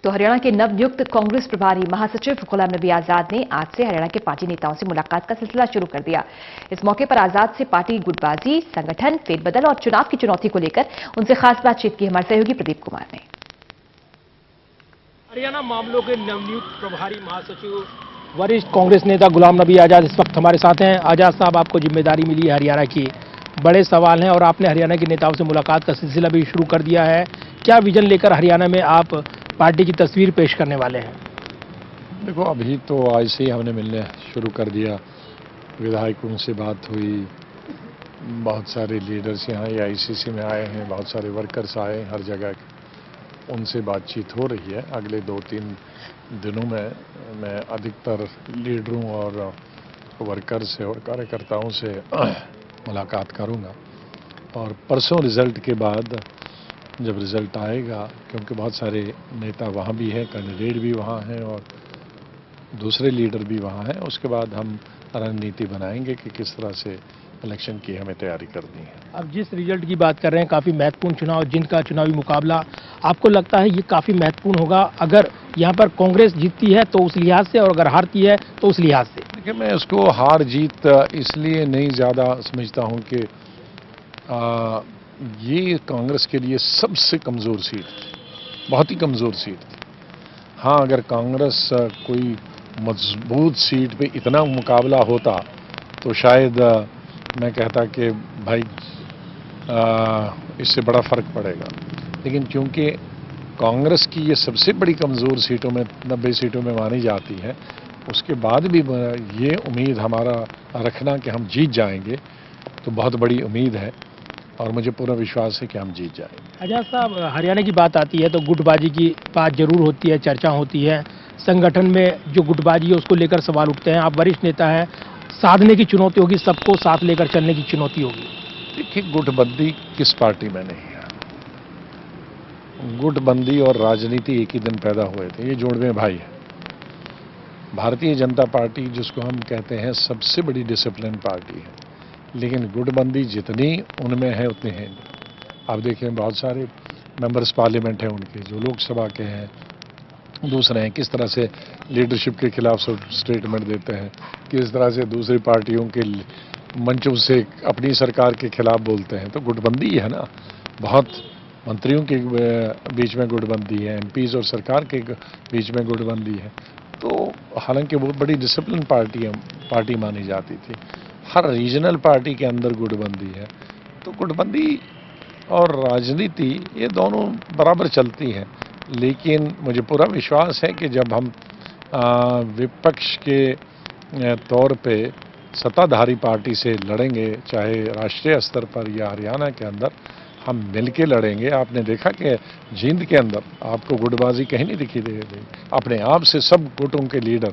तो हरियाणा के नवनियुक्त कांग्रेस प्रभारी महासचिव गुलाम नबी आजाद ने आज से हरियाणा के पार्टी नेताओं से मुलाकात का सिलसिला शुरू कर दिया। इस मौके पर आजाद से पार्टी गुटबाजी, संगठन, फेरबदल और चुनाव की चुनौती को लेकर उनसे खास बातचीत की हमारे सहयोगी प्रदीप कुमार ने। हरियाणा मामलों के नवनियुक्त प्रभारी महासचिव वरिष्ठ कांग्रेस नेता गुलाम नबी आजाद इस वक्त हमारे साथ हैं। आजाद साहब, आपको जिम्मेदारी मिली है हरियाणा की, बड़े सवाल हैं और आपने हरियाणा के नेताओं से मुलाकात का सिलसिला भी शुरू कर दिया है। क्या विजन लेकर हरियाणा में आप पार्टी की तस्वीर पेश करने वाले हैं? देखो, अभी तो आज से ही हमने मिलने शुरू कर दिया। विधायकों से बात हुई, बहुत सारे लीडर्स यहाँ AICC में आए हैं, बहुत सारे वर्कर्स आए हर जगह, उनसे बातचीत हो रही है। अगले 2-3 दिनों में मैं अधिकतर लीडरों और वर्कर्स से और कार्यकर्ताओं से मुलाकात करूंगा और परसों रिजल्ट के बाद जब रिजल्ट आएगा, क्योंकि बहुत सारे नेता वहाँ भी हैं, कैंडिडेट भी वहाँ हैं और दूसरे लीडर भी वहाँ हैं, उसके बाद हम रणनीति बनाएंगे कि किस तरह से इलेक्शन की हमें तैयारी करनी है। अब जिस रिजल्ट की बात कर रहे हैं, काफ़ी महत्वपूर्ण चुनाव, जिनका चुनावी मुकाबला, आपको लगता है ये काफ़ी महत्वपूर्ण होगा? अगर यहाँ पर कांग्रेस जीतती है तो उस लिहाज से, और अगर हारती है तो उस लिहाज से? देखिए, मैं इसको हार जीत इसलिए नहीं ज़्यादा समझता हूँ कि ये कांग्रेस के लिए सबसे कमज़ोर सीट थी, बहुत ही कमज़ोर सीट थी। हाँ, अगर कांग्रेस कोई मजबूत सीट पे इतना मुकाबला होता तो शायद मैं कहता कि भाई इससे बड़ा फ़र्क पड़ेगा, लेकिन क्योंकि कांग्रेस की ये सबसे बड़ी कमज़ोर सीटों में 90 सीटों में मानी जाती है, उसके बाद भी ये उम्मीद हमारा रखना कि हम जीत जाएंगे तो बहुत बड़ी उम्मीद है और मुझे पूरा विश्वास है कि हम जीत जाएंगे। आजाद साहब, हरियाणा की बात आती है तो गुटबाजी की बात जरूर होती है, चर्चा होती है। संगठन में जो गुटबाजी है उसको लेकर सवाल उठते हैं। आप वरिष्ठ नेता हैं, साधने की चुनौती होगी, सबको साथ लेकर चलने की चुनौती होगी। देखिए, गुटबंदी किस पार्टी में नहीं है। गुटबंदी और राजनीति एक ही दिन पैदा हुए थे, ये जोड़वे भाई है। भारतीय जनता पार्टी, जिसको हम कहते हैं सबसे बड़ी डिसिप्लिन पार्टी है, लेकिन गुटबंदी जितनी उनमें है उतनी है नहीं। आप देखें, बहुत सारे मेंबर्स पार्लियामेंट हैं उनके, जो लोकसभा के हैं, दूसरे हैं, किस तरह से लीडरशिप के खिलाफ स्टेटमेंट देते हैं, किस तरह से दूसरी पार्टियों के मंचों से अपनी सरकार के खिलाफ बोलते हैं। तो गुटबंदी है ना, बहुत मंत्रियों के बीच में गुटबंदी है, MPs और सरकार के बीच में गुटबंदी है। तो हालांकि बहुत बड़ी डिसिप्लिन पार्टी मानी जाती थी, हर रीजनल पार्टी के अंदर गुटबंदी है। तो गुटबंदी और राजनीति ये दोनों बराबर चलती हैं, लेकिन मुझे पूरा विश्वास है कि जब हम विपक्ष के तौर पे सत्ताधारी पार्टी से लड़ेंगे, चाहे राष्ट्रीय स्तर पर या हरियाणा के अंदर, हम मिलके लड़ेंगे। आपने देखा कि जींद के अंदर आपको गुटबाजी कहीं नहीं दिखी दे रही। अपने आप से सब गुटों के लीडर,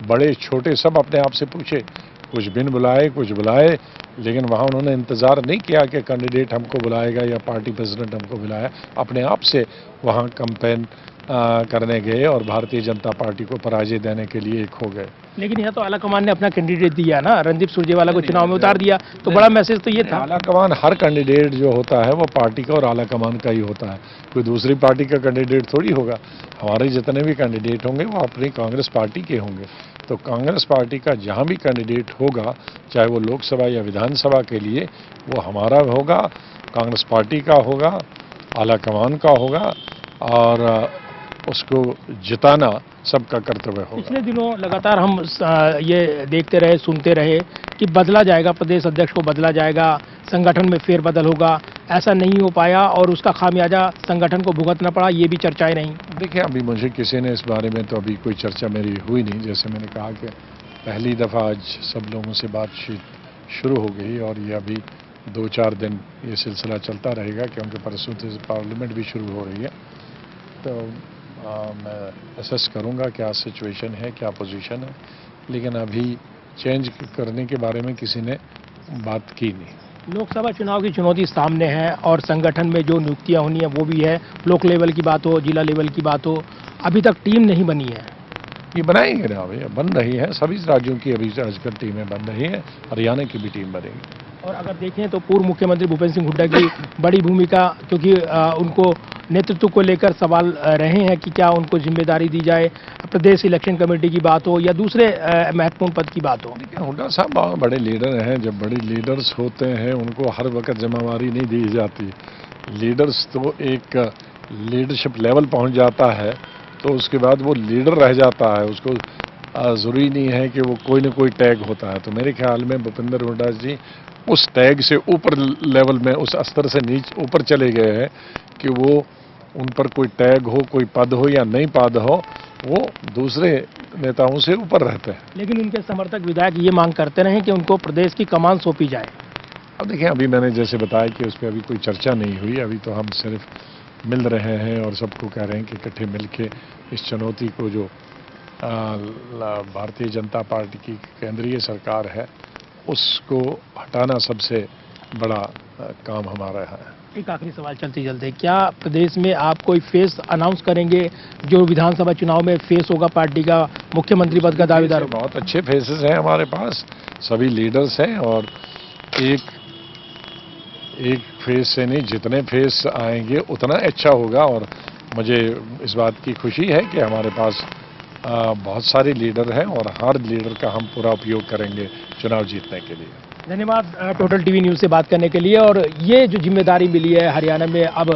बड़े छोटे, सब अपने आप से पूछे, कुछ बिन बुलाए कुछ बुलाए, लेकिन वहाँ उन्होंने इंतज़ार नहीं किया कि कैंडिडेट हमको बुलाएगा या पार्टी प्रेसिडेंट हमको बुलाया। अपने आप से वहाँ कैंपेन करने गए और भारतीय जनता पार्टी को पराजय देने के लिए एक हो गए। लेकिन यह तो आलाकमान ने अपना कैंडिडेट दिया ना, रणदीप सुरजेवाला को चुनाव में उतार दिया, तो बड़ा मैसेज तो ये था। आलाकमान, हर कैंडिडेट जो होता है वो पार्टी का और आलाकमान का ही होता है, कोई दूसरी पार्टी का कैंडिडेट थोड़ी होगा। हमारे जितने भी कैंडिडेट होंगे वो अपनी कांग्रेस पार्टी के होंगे। तो कांग्रेस पार्टी का जहाँ भी कैंडिडेट होगा, चाहे वो लोकसभा या विधानसभा के लिए, वो हमारा होगा, कांग्रेस पार्टी का होगा, आलाकमान का होगा और उसको जिताना सबका कर्तव्य होगा। पिछले दिनों लगातार हम ये देखते रहे, सुनते रहे कि बदला जाएगा, प्रदेश अध्यक्ष को बदला जाएगा, संगठन में फेरबदल होगा। ऐसा नहीं हो पाया और उसका खामियाजा संगठन को भुगतना पड़ा, ये भी चर्चाएं नहीं। देखिए, अभी मुझे किसी ने इस बारे में तो अभी कोई चर्चा मेरी हुई नहीं। जैसे मैंने कहा कि पहली दफ़ा आज सब लोगों से बातचीत शुरू हो गई और ये अभी 2-4 दिन ये सिलसिला चलता रहेगा, क्योंकि परसों से पार्लियामेंट भी शुरू हो रही है। तो मैं असेस करूंगा क्या सिचुएशन है, क्या पोजीशन है, लेकिन अभी चेंज करने के बारे में किसी ने बात की नहीं। लोकसभा चुनाव की चुनौती सामने है और संगठन में जो नियुक्तियां होनी है वो भी है, ब्लॉक लेवल की बात हो, जिला लेवल की बात हो, अभी तक टीम नहीं बनी है। ये बनाएंगे ना भैया, बन रही है, सभी राज्यों की अभी आजकल टीमें बन रही हैं, हरियाणा की भी टीम बनेगी। और अगर देखें तो पूर्व मुख्यमंत्री भूपेंद्र सिंह हुड्डा की बड़ी भूमिका, क्योंकि उनको नेतृत्व को लेकर सवाल रहे हैं कि क्या उनको जिम्मेदारी दी जाए, प्रदेश इलेक्शन कमेटी की बात हो या दूसरे महत्वपूर्ण पद की बात हो। हुड्डा साहब बहुत बड़े लीडर हैं। जब बड़े लीडर्स होते हैं उनको हर वक्त जिम्मेवारी नहीं दी जाती। लीडर्स तो एक लीडरशिप लेवल पहुंच जाता है तो उसके बाद वो लीडर रह जाता है, उसको ज़रूरी नहीं है कि वो कोई न कोई टैग होता है। तो मेरे ख्याल में भूपेंद्र हुड्डा जी उस टैग से ऊपर लेवल में, उस स्तर से नीचे ऊपर चले गए हैं कि वो उन पर कोई टैग हो, कोई पद हो या नहीं पद हो, वो दूसरे नेताओं से ऊपर रहते हैं। लेकिन उनके समर्थक विधायक ये मांग करते रहे कि उनको प्रदेश की कमान सौंपी जाए। अब देखिए, अभी मैंने जैसे बताया कि उस पर अभी कोई चर्चा नहीं हुई। अभी तो हम सिर्फ मिल रहे हैं और सबको कह रहे हैं कि इकट्ठे मिलके इस चुनौती को जो भारतीय जनता पार्टी की केंद्रीय सरकार है उसको हटाना सबसे बड़ा काम हमारा है। एक आखिरी सवाल चलते चलते, क्या प्रदेश में आप कोई फेस अनाउंस करेंगे जो विधानसभा चुनाव में फेस होगा पार्टी का, मुख्यमंत्री पद का दावेदार होगा? बहुत अच्छे फेसेस हैं हमारे पास, सभी लीडर्स हैं और एक फेस से नहीं, जितने फेस आएंगे उतना अच्छा होगा। और मुझे इस बात की खुशी है कि हमारे पास बहुत सारे लीडर हैं और हर लीडर का हम पूरा उपयोग करेंगे चुनाव जीतने के लिए। धन्यवाद टोटल टीवी न्यूज़ से बात करने के लिए। और ये जो जिम्मेदारी मिली है हरियाणा में, अब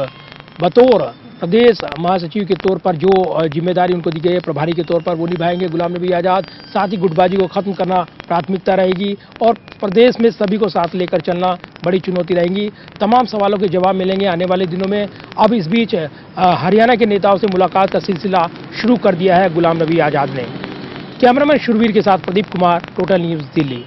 बतौर प्रदेश महासचिव के तौर पर जो जिम्मेदारी उनको दी गई है प्रभारी के तौर पर, वो निभाएंगे गुलाम नबी आज़ाद। साथ ही गुटबाजी को खत्म करना प्राथमिकता रहेगी और प्रदेश में सभी को साथ लेकर चलना बड़ी चुनौती रहेगी। तमाम सवालों के जवाब मिलेंगे आने वाले दिनों में। अब इस बीच हरियाणा के नेताओं से मुलाकात का सिलसिला शुरू कर दिया है गुलाम नबी आज़ाद ने। कैमरामैन शुरवीर के साथ प्रदीप कुमार, टोटल न्यूज़, दिल्ली।